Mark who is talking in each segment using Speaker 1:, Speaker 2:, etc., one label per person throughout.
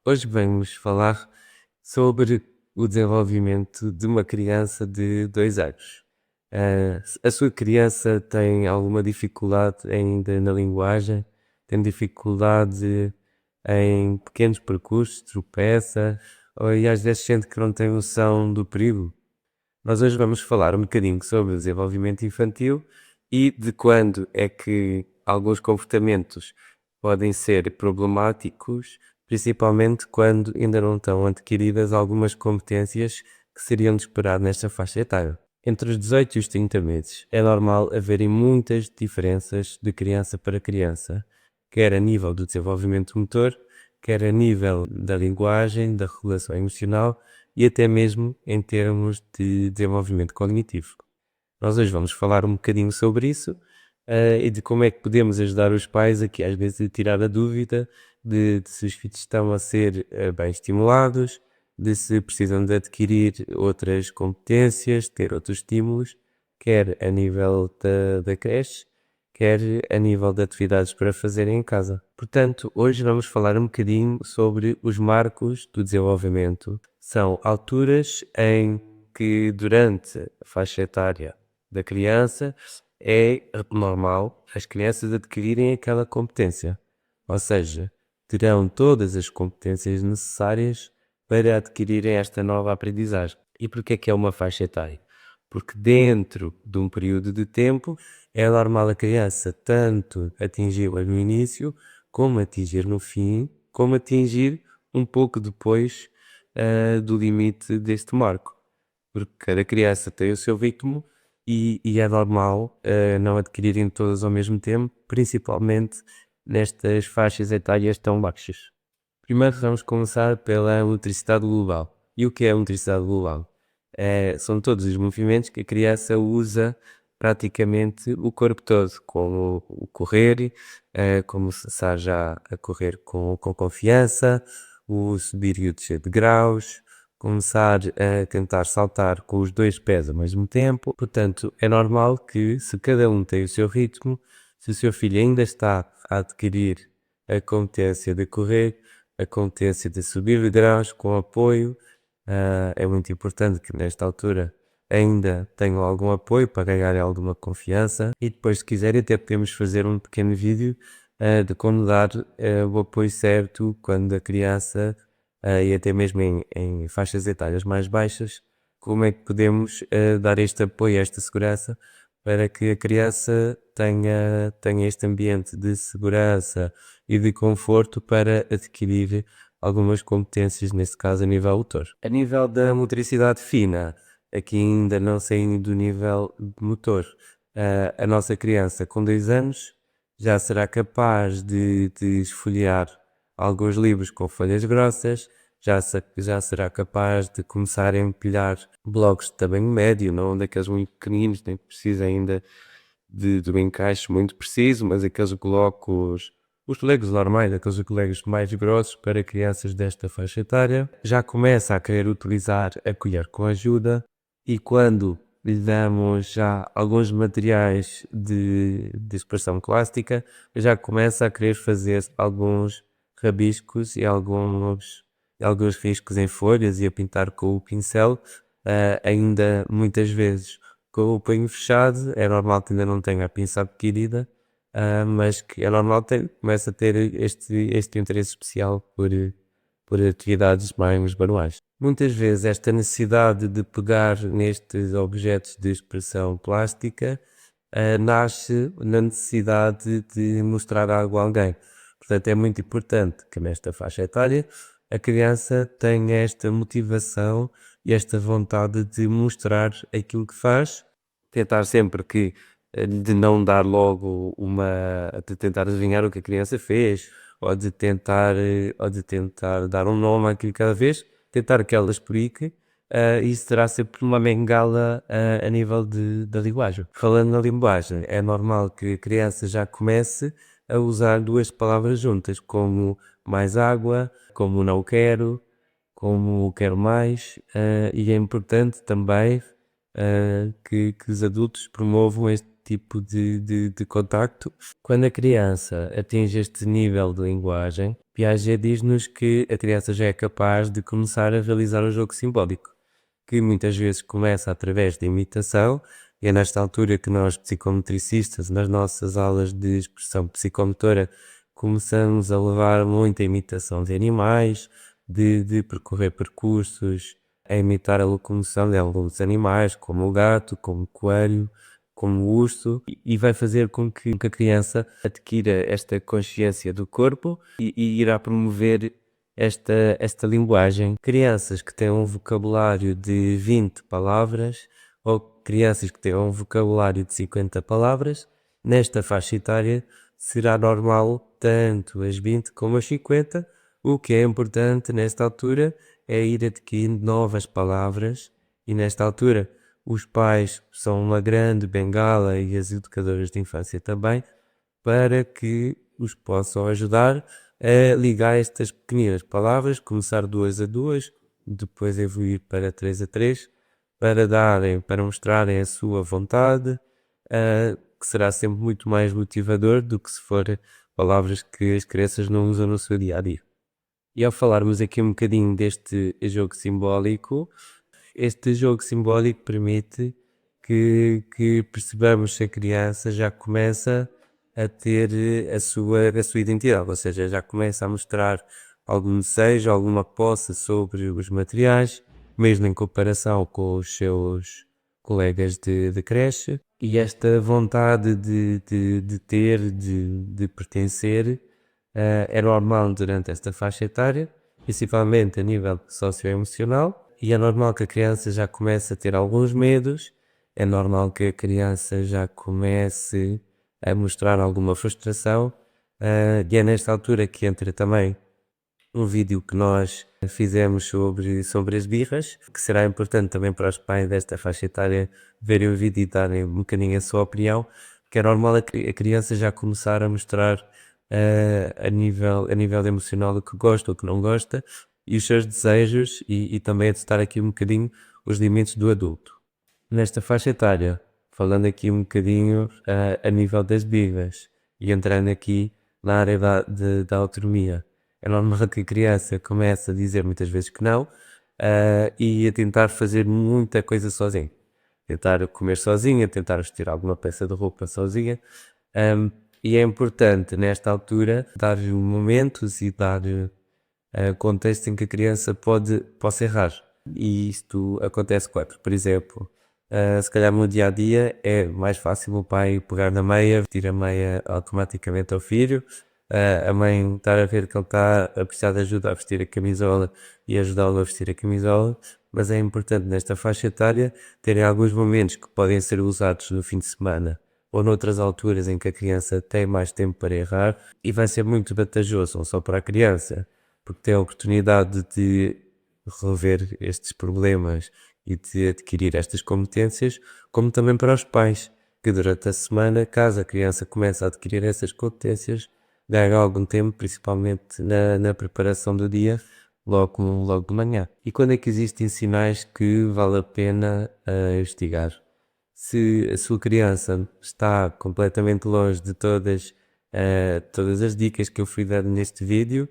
Speaker 1: Hoje vamos falar sobre o desenvolvimento de uma criança de 2 anos. A sua criança tem alguma dificuldade ainda na linguagem? Tem dificuldade em pequenos percursos, tropeça, e às vezes sente que não tem noção do perigo? Nós hoje vamos falar um bocadinho sobre o desenvolvimento infantil e de quando é que alguns comportamentos podem ser problemáticos, principalmente quando ainda não estão adquiridas algumas competências que seriam de esperar nesta faixa etária. Entre os 18 e os 30 meses é normal haverem muitas diferenças de criança para criança, quer a nível do desenvolvimento motor, quer a nível da linguagem, da regulação emocional e até mesmo em termos de desenvolvimento cognitivo. Nós hoje vamos falar um bocadinho sobre isso e de como é que podemos ajudar os pais aqui às vezes a tirar a dúvida de se os filhos estão a ser bem estimulados, de se precisam de adquirir outras competências, ter outros estímulos, quer a nível da creche, quer a nível de atividades para fazer em casa. Portanto, hoje vamos falar um bocadinho sobre os marcos do desenvolvimento. São alturas em que durante a faixa etária da criança é normal as crianças adquirirem aquela competência, ou seja, terão todas as competências necessárias para adquirirem esta nova aprendizagem. E porquê que é uma faixa etária? Porque dentro de um período de tempo é normal a criança tanto atingi-la no início, como atingir no fim, como atingir um pouco depois do limite deste marco. Porque cada criança tem o seu ritmo e é normal não adquirirem todas ao mesmo tempo, principalmente nestas faixas etárias tão baixas. Primeiro vamos começar pela motricidade global. E o que é a motricidade global? São todos os movimentos que a criança usa praticamente o corpo todo, como o correr, como começar já a correr com confiança, o subir e o descer de graus, começar a tentar saltar com os dois pés ao mesmo tempo. Portanto, é normal que, se cada um tem o seu ritmo, se o seu filho ainda está a adquirir a competência de correr, a competência de subir de graus com apoio, é muito importante que nesta altura ainda tenham algum apoio para ganhar alguma confiança e depois, se quiserem, até podemos fazer um pequeno vídeo de como dar o apoio certo quando a criança e até mesmo em faixas etárias mais baixas, como é que podemos dar este apoio, esta segurança para que a criança tenha este ambiente de segurança e de conforto para adquirir algumas competências, neste caso a nível motor. A nível da motricidade fina, aqui ainda não saindo do nível de motor, a nossa criança com 2 anos já será capaz de esfolhear alguns livros com folhas grossas, já será capaz de começar a empilhar blocos de tamanho médio, não daqueles muito pequeninos, nem que precisa ainda de um encaixe muito preciso, mas aqueles blocos, os legos normais, aqueles legos mais grossos para crianças desta faixa etária, já começa a querer utilizar a colher com ajuda e quando lhe damos já alguns materiais de expressão plástica, já começa a querer fazer alguns rabiscos e alguns riscos em folhas e a pintar com o pincel, ainda muitas vezes com o punho fechado. É normal que ainda não tenha a pinça adquirida, mas que é normal que comece a ter este interesse especial por atividades mais manuais. Muitas vezes esta necessidade de pegar nestes objetos de expressão plástica nasce na necessidade de mostrar algo a alguém. Portanto, é muito importante que nesta faixa etária a criança tenha esta motivação e esta vontade de mostrar aquilo que faz, tentar sempre que de não dar logo de tentar adivinhar o que a criança fez, ou de tentar dar um nome àquilo cada vez, tentar que ela explique, isso será sempre uma bengala a nível da linguagem. Falando na linguagem, é normal que a criança já comece a usar duas palavras juntas, como mais água, como não quero, como quero mais, e é importante também que os adultos promovam tipo de contacto. Quando a criança atinge este nível de linguagem, Piaget diz-nos que a criança já é capaz de começar a realizar o jogo simbólico, que muitas vezes começa através da imitação, e é nesta altura que nós, psicometricistas, nas nossas aulas de expressão psicomotora, começamos a levar muita imitação de animais, de percorrer percursos, a imitar a locomoção de alguns animais, como o gato, como o coelho, como o urso, e vai fazer com que a criança adquira esta consciência do corpo e irá promover esta linguagem. Crianças que têm um vocabulário de 20 palavras ou crianças que têm um vocabulário de 50 palavras, nesta faixa etária será normal tanto as 20 como as 50. O que é importante nesta altura é ir adquirindo novas palavras, e nesta altura os pais são uma grande bengala, e as educadoras de infância também, para que os possam ajudar a ligar estas pequenas palavras, começar 2 a 2, depois evoluir para 3 a 3, para mostrarem a sua vontade, que será sempre muito mais motivador do que se for palavras que as crianças não usam no seu dia a dia. E ao falarmos aqui um bocadinho deste jogo simbólico, este jogo simbólico permite que percebamos se a criança já começa a ter a sua identidade, ou seja, já começa a mostrar algum desejo, alguma posse sobre os materiais, mesmo em comparação com os seus colegas de creche, e esta vontade de ter, de pertencer, é normal durante esta faixa etária, principalmente a nível socioemocional, e é normal que a criança já comece a ter alguns medos, é normal que a criança já comece a mostrar alguma frustração, e é nesta altura que entra também um vídeo que nós fizemos sobre as birras, que será importante também para os pais desta faixa etária verem o vídeo e darem um bocadinho a sua opinião, porque é normal a criança já começar a mostrar a nível emocional o que gosta, o que não gosta, e os seus desejos, e também a testar aqui um bocadinho os limites do adulto. Nesta faixa etária, falando aqui um bocadinho a nível das birras, e entrando aqui na área da autonomia, é normal que a criança comece a dizer muitas vezes que não, e a tentar fazer muita coisa sozinho. Tentar comer sozinha, tentar vestir alguma peça de roupa sozinha. E é importante, nesta altura, dar momentos e dar contexto em que a criança possa errar. E isto acontece quando, por exemplo, se calhar no dia a dia é mais fácil o pai pegar na meia, vestir a meia automaticamente ao filho, a mãe estar a ver que ele está a precisar de ajuda a vestir a camisola e ajudá-lo a vestir a camisola, mas é importante nesta faixa etária terem alguns momentos que podem ser usados no fim de semana ou noutras alturas em que a criança tem mais tempo para errar, e vai ser muito vantajoso não só para a criança, porque tem a oportunidade de resolver estes problemas e de adquirir estas competências, como também para os pais, que durante a semana, caso a criança comece a adquirir essas competências, ganha algum tempo, principalmente na preparação do dia, logo de manhã. E quando é que existem sinais que vale a pena investigar? Se a sua criança está completamente longe de todas as dicas que eu fui dando neste vídeo,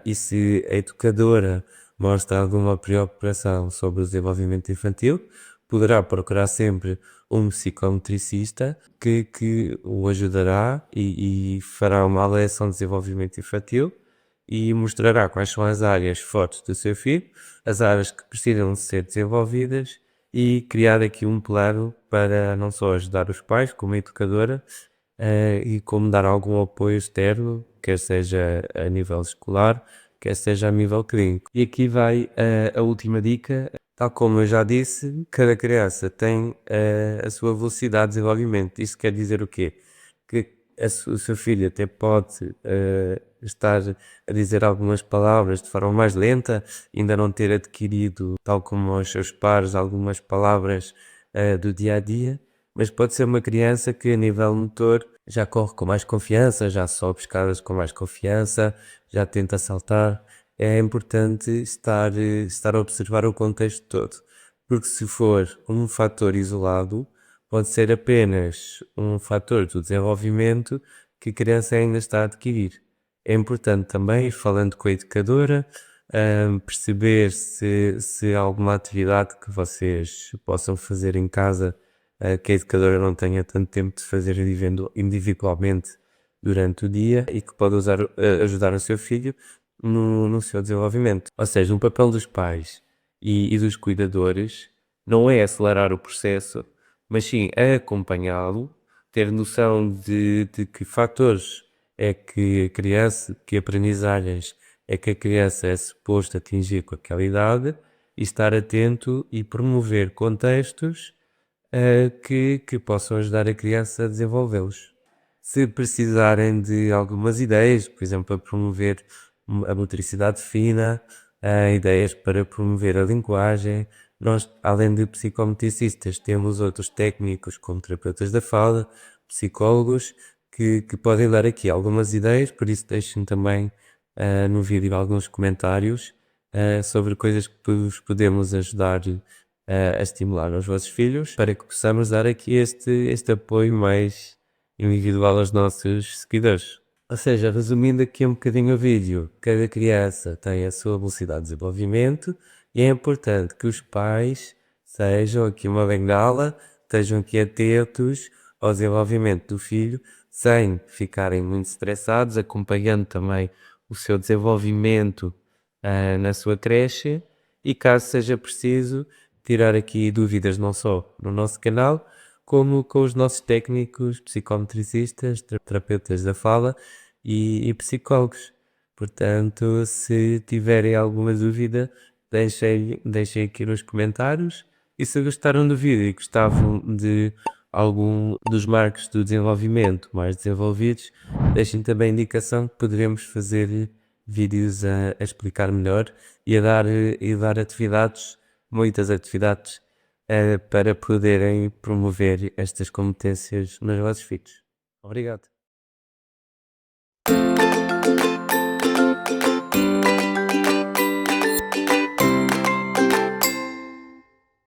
Speaker 1: e se a educadora mostra alguma preocupação sobre o desenvolvimento infantil, poderá procurar sempre um psicometricista que o ajudará e fará uma avaliação de desenvolvimento infantil e mostrará quais são as áreas fortes do seu filho, as áreas que precisam de ser desenvolvidas, e criar aqui um plano para não só ajudar os pais como a educadora, e como dar algum apoio externo, quer seja a nível escolar, quer seja a nível clínico. E aqui vai a última dica. Tal como eu já disse, cada criança tem a sua velocidade de desenvolvimento. Isto quer dizer o quê? Que o seu filho até pode estar a dizer algumas palavras de forma mais lenta, ainda não ter adquirido, tal como os seus pares, algumas palavras do dia a dia, mas pode ser uma criança que a nível motor já corre com mais confiança, já sobe escadas com mais confiança, já tenta saltar. É importante estar a observar o contexto todo, porque se for um fator isolado, pode ser apenas um fator do desenvolvimento que a criança ainda está a adquirir. É importante também ir falando com a educadora, perceber se há alguma atividade que vocês possam fazer em casa, que a educadora não tenha tanto tempo de fazer individualmente durante o dia e que pode ajudar o seu filho no seu desenvolvimento. Ou seja, o papel dos pais e dos cuidadores não é acelerar o processo, mas sim acompanhá-lo, ter noção de que fatores é que a criança, que aprendizagens é que a criança é suposto atingir com aquela idade e estar atento e promover contextos que possam ajudar a criança a desenvolvê-los. Se precisarem de algumas ideias, por exemplo, para promover a motricidade fina, ideias para promover a linguagem, nós, além de psicomotricistas, temos outros técnicos como terapeutas da fala, psicólogos, que podem dar aqui algumas ideias, por isso deixem também no vídeo alguns comentários sobre coisas que vos podemos ajudar a estimular aos vossos filhos, para que possamos dar aqui este apoio mais individual aos nossos seguidores. Ou seja, resumindo aqui um bocadinho o vídeo, cada criança tem a sua velocidade de desenvolvimento e é importante que os pais sejam aqui uma bengala, estejam aqui atentos ao desenvolvimento do filho, sem ficarem muito estressados, acompanhando também o seu desenvolvimento na sua creche e, caso seja preciso, tirar aqui dúvidas não só no nosso canal, como com os nossos técnicos, psicometricistas, terapeutas da fala e psicólogos. Portanto, se tiverem alguma dúvida, deixem aqui nos comentários. E se gostaram do vídeo e gostavam de algum dos marcos do desenvolvimento mais desenvolvidos, deixem também a indicação que poderemos fazer vídeos a explicar melhor e a dar atividades, muitas atividades, para poderem promover estas competências nos vossos filhos. Obrigado.